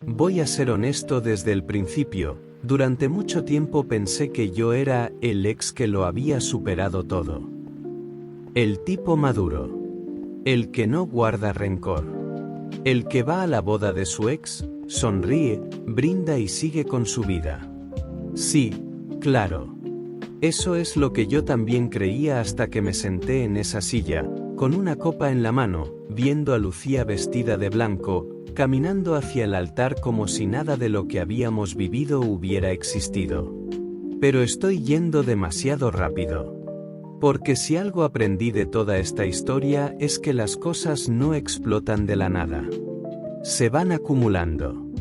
Voy a ser honesto desde el principio, durante mucho tiempo pensé que yo era el ex que lo había superado todo. El tipo maduro. El que no guarda rencor. El que va a la boda de su ex, sonríe, brinda y sigue con su vida. Sí, claro. Eso es lo que yo también creía hasta que me senté en esa silla, con una copa en la mano, viendo a Lucía vestida de blanco, caminando hacia el altar como si nada de lo que habíamos vivido hubiera existido. Pero estoy yendo demasiado rápido. Porque si algo aprendí de toda esta historia es que las cosas no explotan de la nada. Se van acumulando.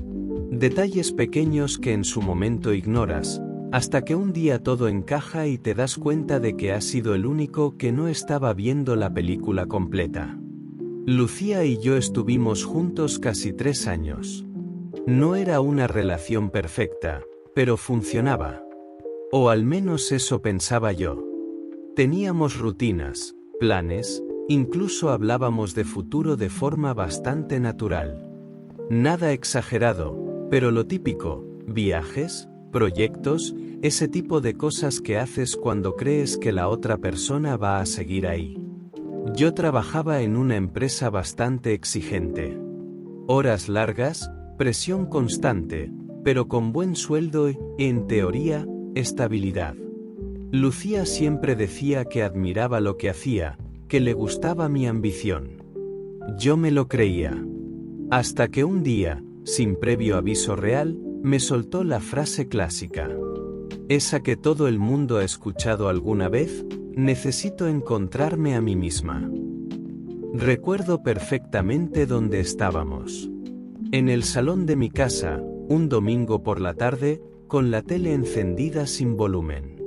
Detalles pequeños que en su momento ignoras, hasta que un día todo encaja y te das cuenta de que has sido el único que no estaba viendo la película completa. Lucía y yo estuvimos juntos casi 3 años. No era una relación perfecta, pero funcionaba. O al menos eso pensaba yo. Teníamos rutinas, planes, incluso hablábamos de futuro de forma bastante natural. Nada exagerado, pero lo típico, viajes, proyectos, ese tipo de cosas que haces cuando crees que la otra persona va a seguir ahí. Yo trabajaba en una empresa bastante exigente. Horas largas, presión constante, pero con buen sueldo y, en teoría, estabilidad. Lucía siempre decía que admiraba lo que hacía, que le gustaba mi ambición. Yo me lo creía. Hasta que un día, sin previo aviso real, me soltó la frase clásica. Esa que todo el mundo ha escuchado alguna vez: necesito encontrarme a mí misma. Recuerdo perfectamente dónde estábamos. En el salón de mi casa, un domingo por la tarde, con la tele encendida sin volumen.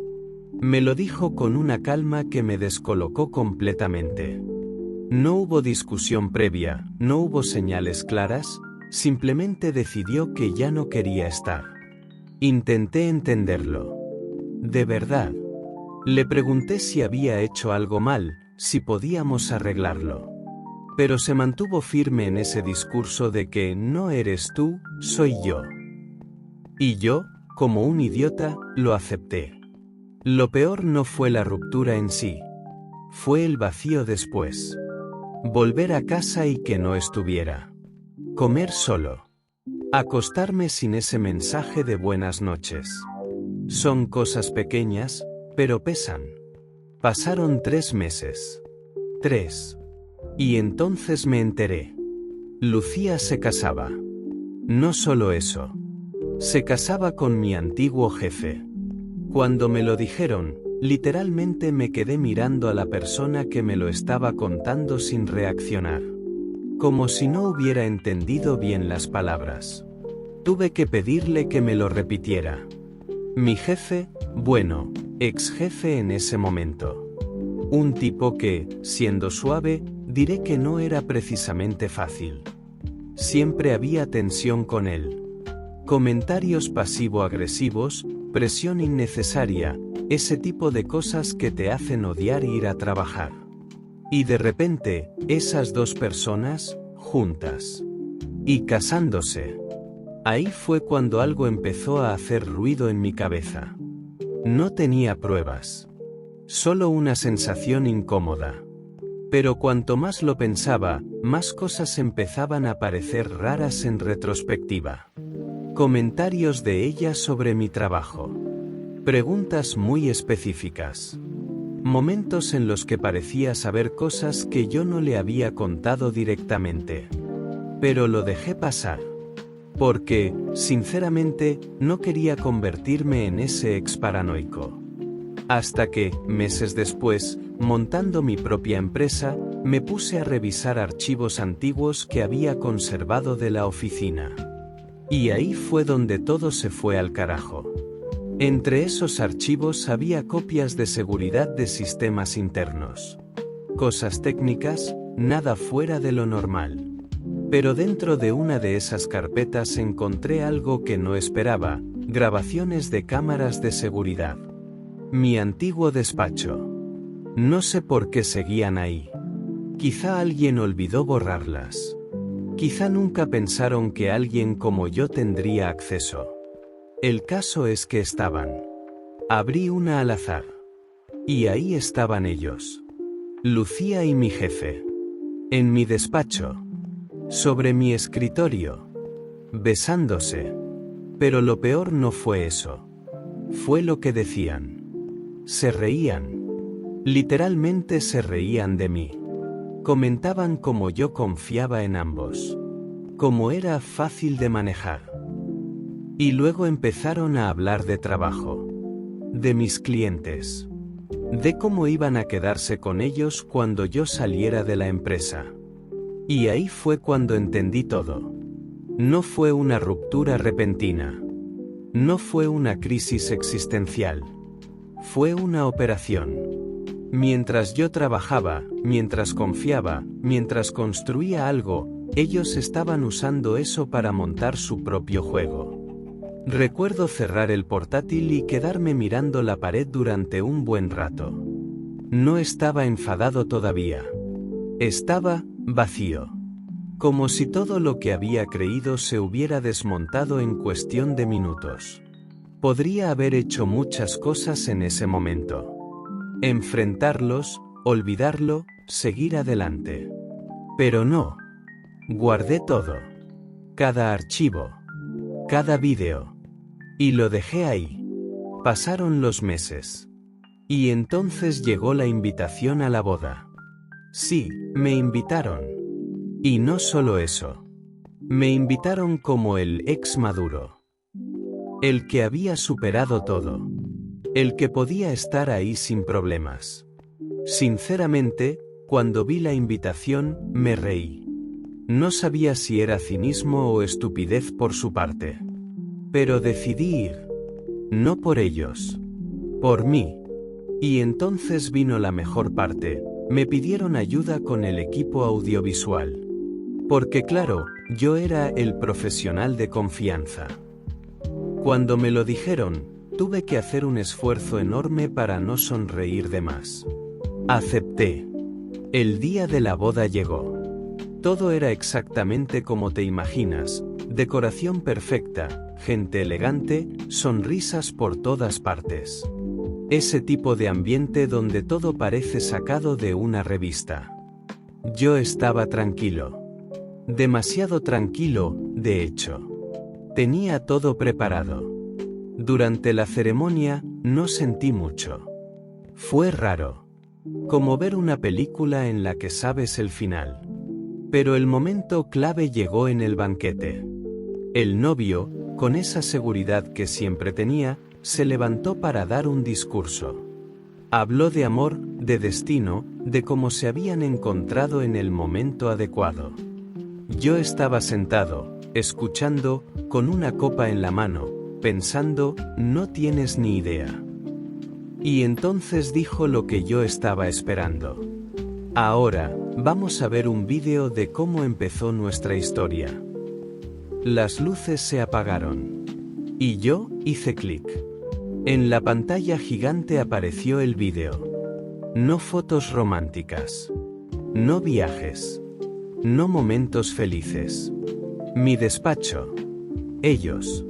Me lo dijo con una calma que me descolocó completamente. No hubo discusión previa, no hubo señales claras, simplemente decidió que ya no quería estar. Intenté entenderlo. De verdad. Le pregunté si había hecho algo mal, si podíamos arreglarlo. Pero se mantuvo firme en ese discurso de que no eres tú, soy yo. Y yo, como un idiota, lo acepté. Lo peor no fue la ruptura en sí. Fue el vacío después. Volver a casa y que no estuviera. Comer solo. Acostarme sin ese mensaje de buenas noches. Son cosas pequeñas, pero pesan. Pasaron 3 meses. 3. Y entonces me enteré. Lucía se casaba. No solo eso. Se casaba con mi antiguo jefe. Cuando me lo dijeron, literalmente me quedé mirando a la persona que me lo estaba contando sin reaccionar. Como si no hubiera entendido bien las palabras. Tuve que pedirle que me lo repitiera. Mi jefe, bueno, ex jefe en ese momento. Un tipo que, siendo suave, diré que no era precisamente fácil. Siempre había tensión con él. Comentarios pasivo-agresivos, presión innecesaria, ese tipo de cosas que te hacen odiar ir a trabajar. Y de repente, esas dos personas, juntas. Y casándose. Ahí fue cuando algo empezó a hacer ruido en mi cabeza. No tenía pruebas. Solo una sensación incómoda. Pero cuanto más lo pensaba, más cosas empezaban a parecer raras en retrospectiva. Comentarios de ella sobre mi trabajo. Preguntas muy específicas. Momentos en los que parecía saber cosas que yo no le había contado directamente. Pero lo dejé pasar. Porque, sinceramente, no quería convertirme en ese ex paranoico. Hasta que, meses después, montando mi propia empresa, me puse a revisar archivos antiguos que había conservado de la oficina. Y ahí fue donde todo se fue al carajo. Entre esos archivos había copias de seguridad de sistemas internos. Cosas técnicas, nada fuera de lo normal. Pero dentro de una de esas carpetas encontré algo que no esperaba: grabaciones de cámaras de seguridad. Mi antiguo despacho. No sé por qué seguían ahí. Quizá alguien olvidó borrarlas. Quizá nunca pensaron que alguien como yo tendría acceso. El caso es que estaban. Abrí una al azar. Y ahí estaban ellos. Lucía y mi jefe. En mi despacho. Sobre mi escritorio. Besándose. Pero lo peor no fue eso. Fue lo que decían. Se reían. Literalmente se reían de mí. Comentaban cómo yo confiaba en ambos. Cómo era fácil de manejar. Y luego empezaron a hablar de trabajo. De mis clientes. De cómo iban a quedarse con ellos cuando yo saliera de la empresa. Y ahí fue cuando entendí todo. No fue una ruptura repentina. No fue una crisis existencial. Fue una operación. Mientras yo trabajaba, mientras confiaba, mientras construía algo, ellos estaban usando eso para montar su propio juego. Recuerdo cerrar el portátil y quedarme mirando la pared durante un buen rato. No estaba enfadado todavía. Estaba vacío. Como si todo lo que había creído se hubiera desmontado en cuestión de minutos. Podría haber hecho muchas cosas en ese momento. Enfrentarlos, olvidarlo, seguir adelante. Pero no. Guardé todo. Cada archivo. Cada vídeo. Y lo dejé ahí. Pasaron los meses. Y entonces llegó la invitación a la boda. Sí, me invitaron. Y no solo eso. Me invitaron como el ex Maduro. El que había superado todo. El que podía estar ahí sin problemas. Sinceramente, cuando vi la invitación, me reí. No sabía si era cinismo o estupidez por su parte. Pero decidí ir. No por ellos. Por mí. Y entonces vino la mejor parte. Me pidieron ayuda con el equipo audiovisual. Porque claro, yo era el profesional de confianza. Cuando me lo dijeron, tuve que hacer un esfuerzo enorme para no sonreír de más. Acepté. El día de la boda llegó. Todo era exactamente como te imaginas, decoración perfecta, gente elegante, sonrisas por todas partes. Ese tipo de ambiente donde todo parece sacado de una revista. Yo estaba tranquilo. Demasiado tranquilo, de hecho. Tenía todo preparado. Durante la ceremonia, no sentí mucho. Fue raro. Como ver una película en la que sabes el final. Pero el momento clave llegó en el banquete. El novio, con esa seguridad que siempre tenía, se levantó para dar un discurso. Habló de amor, de destino, de cómo se habían encontrado en el momento adecuado. Yo estaba sentado, escuchando, con una copa en la mano, pensando, no tienes ni idea. Y entonces dijo lo que yo estaba esperando. Ahora, vamos a ver un vídeo de cómo empezó nuestra historia. Las luces se apagaron. Y yo hice clic. En la pantalla gigante apareció el vídeo. No fotos románticas. No viajes. No momentos felices. Mi despacho. Ellos.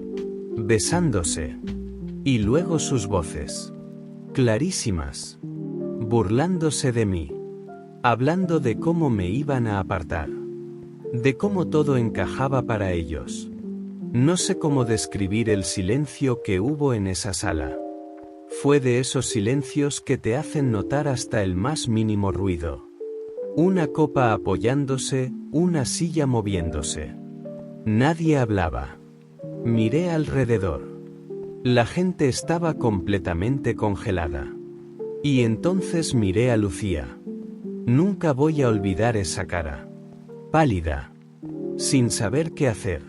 Besándose. Y luego sus voces. Clarísimas. Burlándose de mí. Hablando de cómo me iban a apartar. De cómo todo encajaba para ellos. No sé cómo describir el silencio que hubo en esa sala. Fue de esos silencios que te hacen notar hasta el más mínimo ruido. Una copa apoyándose, una silla moviéndose. Nadie hablaba. Miré alrededor. La gente estaba completamente congelada. Y entonces miré a Lucía. Nunca voy a olvidar esa cara. Pálida. Sin saber qué hacer.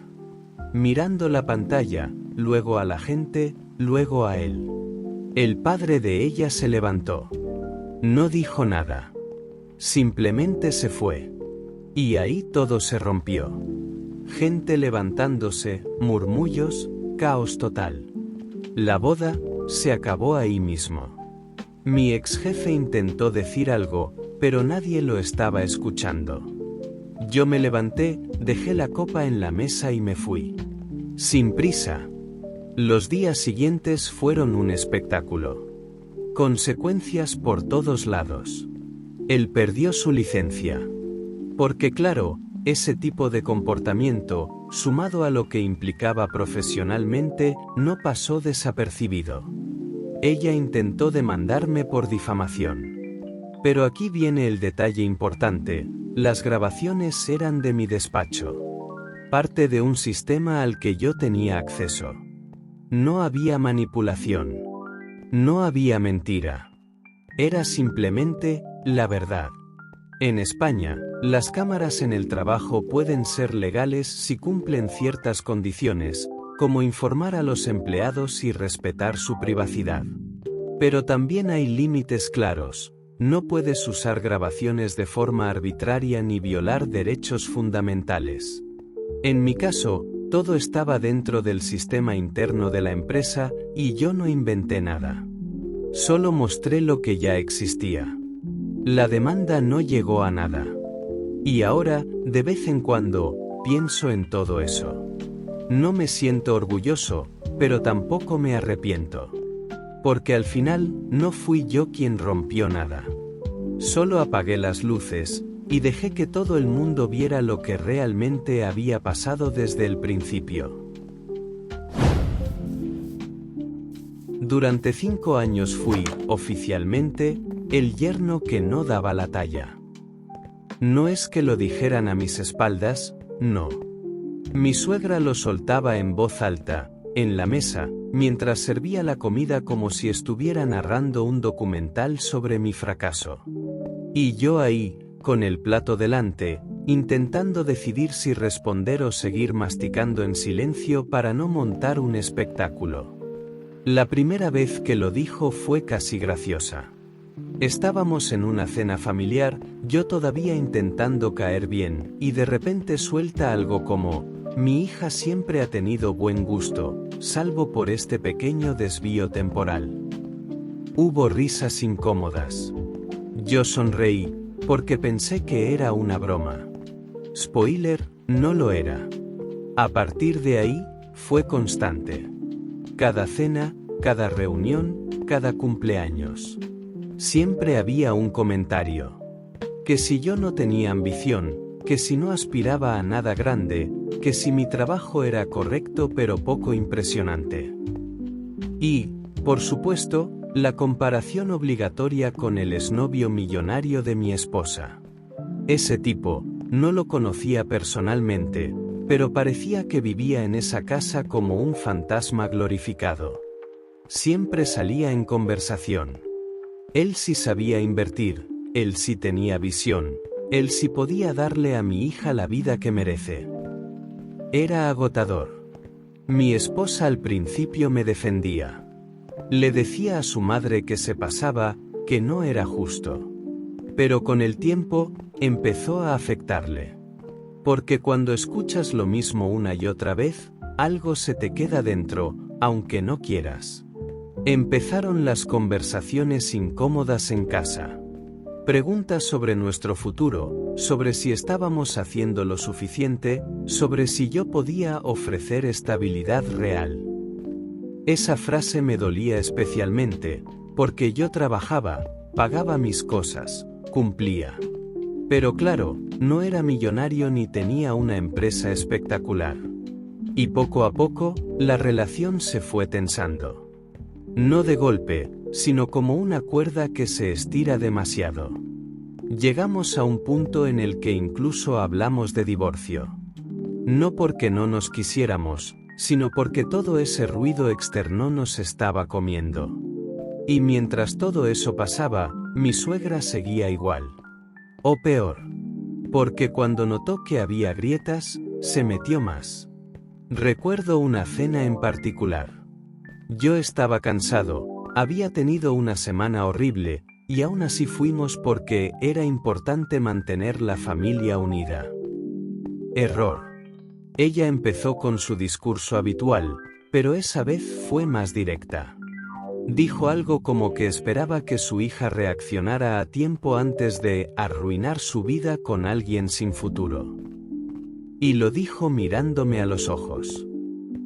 Mirando la pantalla, luego a la gente, luego a él. El padre de ella se levantó. No dijo nada. Simplemente se fue. Y ahí todo se rompió. Gente levantándose, murmullos, caos total. La boda se acabó ahí mismo. Mi ex jefe intentó decir algo, pero nadie lo estaba escuchando. Yo me levanté, dejé la copa en la mesa y me fui. Sin prisa. Los días siguientes fueron un espectáculo. Consecuencias por todos lados. Él perdió su licencia. Porque claro, ese tipo de comportamiento, sumado a lo que implicaba profesionalmente, no pasó desapercibido. Ella intentó demandarme por difamación. Pero aquí viene el detalle importante, las grabaciones eran de mi despacho. Parte de un sistema al que yo tenía acceso. No había manipulación. No había mentira. Era simplemente la verdad. En España, las cámaras en el trabajo pueden ser legales si cumplen ciertas condiciones, como informar a los empleados y respetar su privacidad. Pero también hay límites claros. No puedes usar grabaciones de forma arbitraria ni violar derechos fundamentales. En mi caso, todo estaba dentro del sistema interno de la empresa y yo no inventé nada. Solo mostré lo que ya existía. La demanda no llegó a nada. Y ahora, de vez en cuando, pienso en todo eso. No me siento orgulloso, pero tampoco me arrepiento. Porque al final, no fui yo quien rompió nada. Solo apagué las luces, y dejé que todo el mundo viera lo que realmente había pasado desde el principio. Durante 5 años fui, oficialmente, el yerno que no daba la talla. No es que lo dijeran a mis espaldas, no. Mi suegra lo soltaba en voz alta, en la mesa, mientras servía la comida como si estuviera narrando un documental sobre mi fracaso. Y yo ahí, con el plato delante, intentando decidir si responder o seguir masticando en silencio para no montar un espectáculo. La primera vez que lo dijo fue casi graciosa. Estábamos en una cena familiar, yo todavía intentando caer bien, y de repente suelta algo como, mi hija siempre ha tenido buen gusto, salvo por este pequeño desvío temporal. Hubo risas incómodas. Yo sonreí, porque pensé que era una broma. Spoiler, no lo era. A partir de ahí, fue constante. Cada cena, cada reunión, cada cumpleaños. Siempre había un comentario. Que si yo no tenía ambición, que si no aspiraba a nada grande, que si mi trabajo era correcto pero poco impresionante. Y, por supuesto, la comparación obligatoria con el exnovio millonario de mi esposa. Ese tipo, no lo conocía personalmente, pero parecía que vivía en esa casa como un fantasma glorificado. Siempre salía en conversación. Él sí sabía invertir, él sí tenía visión, él sí podía darle a mi hija la vida que merece. Era agotador. Mi esposa al principio me defendía. Le decía a su madre que se pasaba, que no era justo. Pero con el tiempo, empezó a afectarle. Porque cuando escuchas lo mismo una y otra vez, algo se te queda dentro, aunque no quieras. Empezaron las conversaciones incómodas en casa. Preguntas sobre nuestro futuro, sobre si estábamos haciendo lo suficiente, sobre si yo podía ofrecer estabilidad real. Esa frase me dolía especialmente, porque yo trabajaba, pagaba mis cosas, cumplía. Pero claro, no era millonario ni tenía una empresa espectacular. Y poco a poco, la relación se fue tensando. No de golpe, sino como una cuerda que se estira demasiado. Llegamos a un punto en el que incluso hablamos de divorcio. No porque no nos quisiéramos, sino porque todo ese ruido externo nos estaba comiendo. Y mientras todo eso pasaba, mi suegra seguía igual. O peor. Porque cuando notó que había grietas, se metió más. Recuerdo una cena en particular. Yo estaba cansado, había tenido una semana horrible, y aún así fuimos porque era importante mantener la familia unida. Error. Ella empezó con su discurso habitual, pero esa vez fue más directa. Dijo algo como que esperaba que su hija reaccionara a tiempo antes de arruinar su vida con alguien sin futuro. Y lo dijo mirándome a los ojos.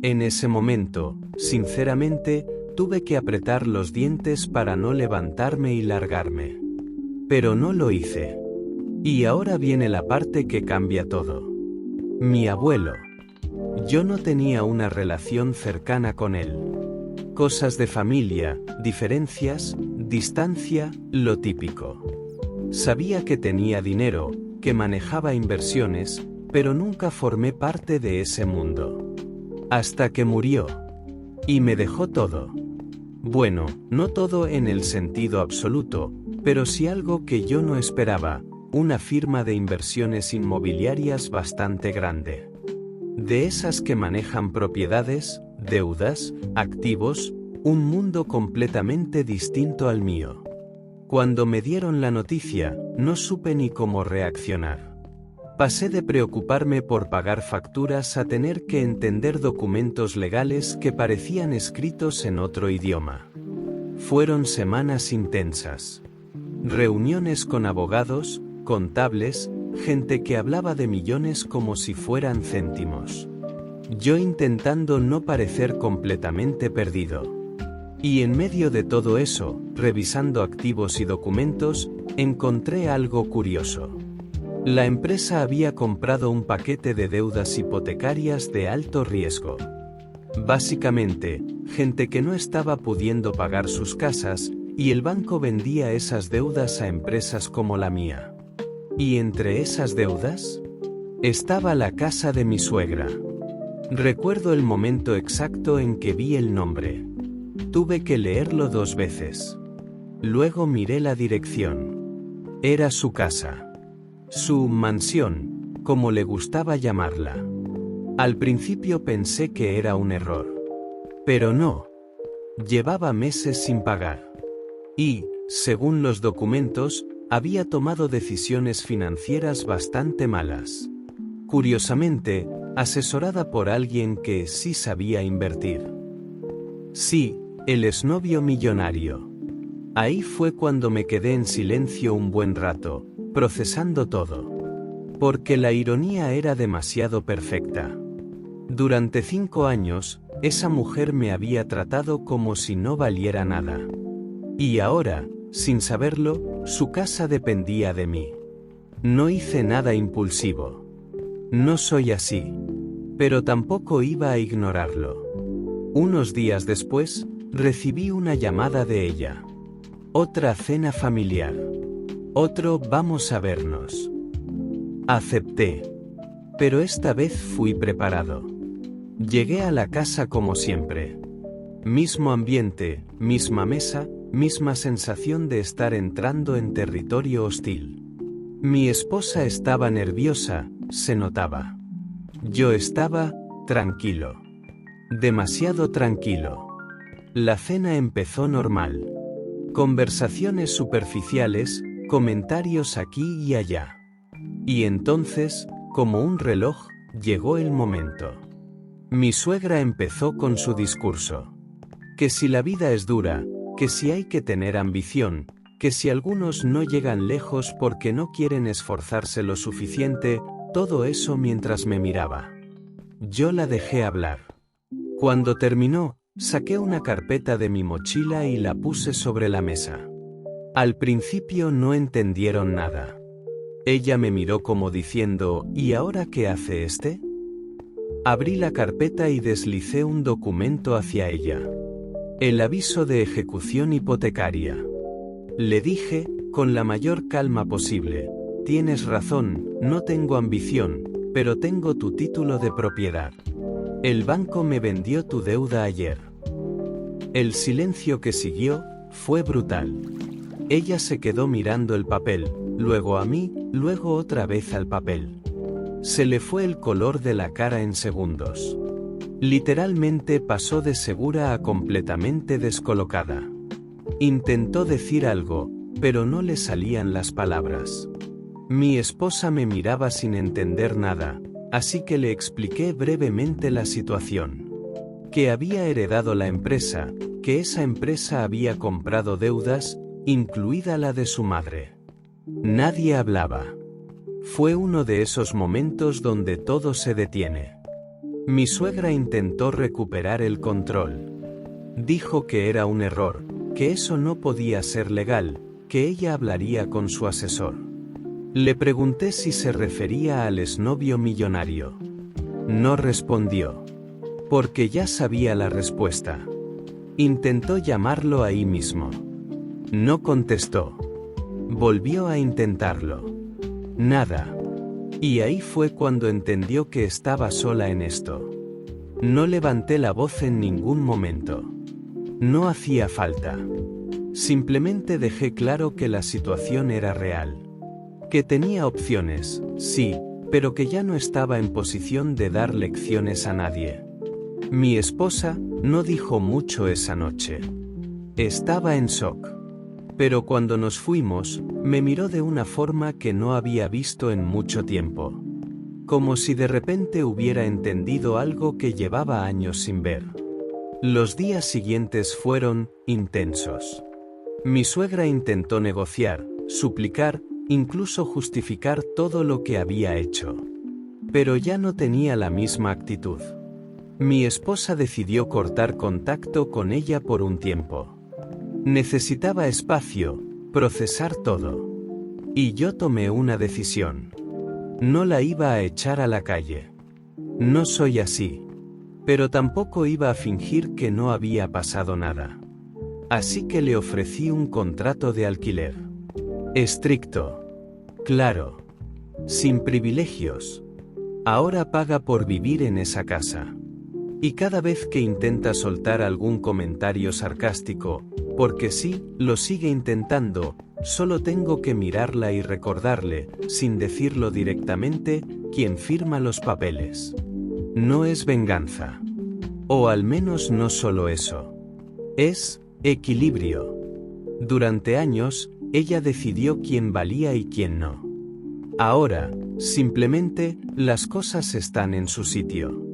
En ese momento, sinceramente, tuve que apretar los dientes para no levantarme y largarme. Pero no lo hice. Y ahora viene la parte que cambia todo. Mi abuelo. Yo no tenía una relación cercana con él. Cosas de familia, diferencias, distancia, lo típico. Sabía que tenía dinero, que manejaba inversiones, pero nunca formé parte de ese mundo. Hasta que murió. Y me dejó todo. Bueno, no todo en el sentido absoluto, pero sí algo que yo no esperaba, una firma de inversiones inmobiliarias bastante grande. De esas que manejan propiedades, deudas, activos, un mundo completamente distinto al mío. Cuando me dieron la noticia, no supe ni cómo reaccionar. Pasé de preocuparme por pagar facturas a tener que entender documentos legales que parecían escritos en otro idioma. Fueron semanas intensas. Reuniones con abogados, contables, gente que hablaba de millones como si fueran céntimos. Yo intentando no parecer completamente perdido. Y en medio de todo eso, revisando activos y documentos, encontré algo curioso. La empresa había comprado un paquete de deudas hipotecarias de alto riesgo. Básicamente, gente que no estaba pudiendo pagar sus casas, y el banco vendía esas deudas a empresas como la mía. Y entre esas deudas, estaba la casa de mi suegra. Recuerdo el momento exacto en que vi el nombre. Tuve que leerlo 2 veces. Luego miré la dirección. Era su casa. Su mansión, como le gustaba llamarla. Al principio pensé que era un error. Pero no. Llevaba meses sin pagar. Y, según los documentos, había tomado decisiones financieras bastante malas. Curiosamente, asesorada por alguien que sí sabía invertir. Sí, el exnovio millonario. Ahí fue cuando me quedé en silencio un buen rato, procesando todo. Porque la ironía era demasiado perfecta. Durante 5 años, esa mujer me había tratado como si no valiera nada. Y ahora, sin saberlo, su casa dependía de mí. No hice nada impulsivo. No soy así. Pero tampoco iba a ignorarlo. Unos días después, recibí una llamada de ella. Otra cena familiar. Otro vamos a vernos. Acepté. Pero esta vez fui preparado. Llegué a la casa como siempre. Mismo ambiente, misma mesa, misma sensación de estar entrando en territorio hostil. Mi esposa estaba nerviosa, se notaba. Yo estaba, tranquilo. Demasiado tranquilo. La cena empezó normal. Conversaciones superficiales, comentarios aquí y allá. Y entonces, como un reloj, llegó el momento. Mi suegra empezó con su discurso. Que si la vida es dura, que si hay que tener ambición, que si algunos no llegan lejos porque no quieren esforzarse lo suficiente, todo eso mientras me miraba. Yo la dejé hablar. Cuando terminó, saqué una carpeta de mi mochila y la puse sobre la mesa. Al principio no entendieron nada. Ella me miró como diciendo, ¿y ahora qué hace este? Abrí la carpeta y deslicé un documento hacia ella. El aviso de ejecución hipotecaria. Le dije, con la mayor calma posible, tienes razón, no tengo ambición, pero tengo tu título de propiedad. El banco me vendió tu deuda ayer. El silencio que siguió fue brutal. Ella se quedó mirando el papel, luego a mí, luego otra vez al papel. Se le fue el color de la cara en segundos. Literalmente pasó de segura a completamente descolocada. Intentó decir algo, pero no le salían las palabras. Mi esposa me miraba sin entender nada, así que le expliqué brevemente la situación. Que había heredado la empresa, que esa empresa había comprado deudas, incluida la de su madre. Nadie hablaba. Fue uno de esos momentos donde todo se detiene. Mi suegra intentó recuperar el control. Dijo que era un error, que eso no podía ser legal, que ella hablaría con su asesor. Le pregunté si se refería al exnovio millonario. No respondió. Porque ya sabía la respuesta. Intentó llamarlo ahí mismo. No contestó. Volvió a intentarlo. Nada. Y ahí fue cuando entendió que estaba sola en esto. No levanté la voz en ningún momento. No hacía falta. Simplemente dejé claro que la situación era real. Que tenía opciones, sí, pero que ya no estaba en posición de dar lecciones a nadie. Mi esposa no dijo mucho esa noche. Estaba en shock. Pero cuando nos fuimos, me miró de una forma que no había visto en mucho tiempo. Como si de repente hubiera entendido algo que llevaba años sin ver. Los días siguientes fueron intensos. Mi suegra intentó negociar, suplicar, incluso justificar todo lo que había hecho. Pero ya no tenía la misma actitud. Mi esposa decidió cortar contacto con ella por un tiempo. Necesitaba espacio, procesar todo. Y yo tomé una decisión. No la iba a echar a la calle. No soy así. Pero tampoco iba a fingir que no había pasado nada. Así que le ofrecí un contrato de alquiler. Estricto. Claro. Sin privilegios. Ahora paga por vivir en esa casa. Y cada vez que intenta soltar algún comentario sarcástico, porque sí, lo sigue intentando, solo tengo que mirarla y recordarle, sin decirlo directamente, quién firma los papeles. No es venganza. O al menos no solo eso. Es equilibrio. Durante años, ella decidió quién valía y quién no. Ahora, simplemente, las cosas están en su sitio.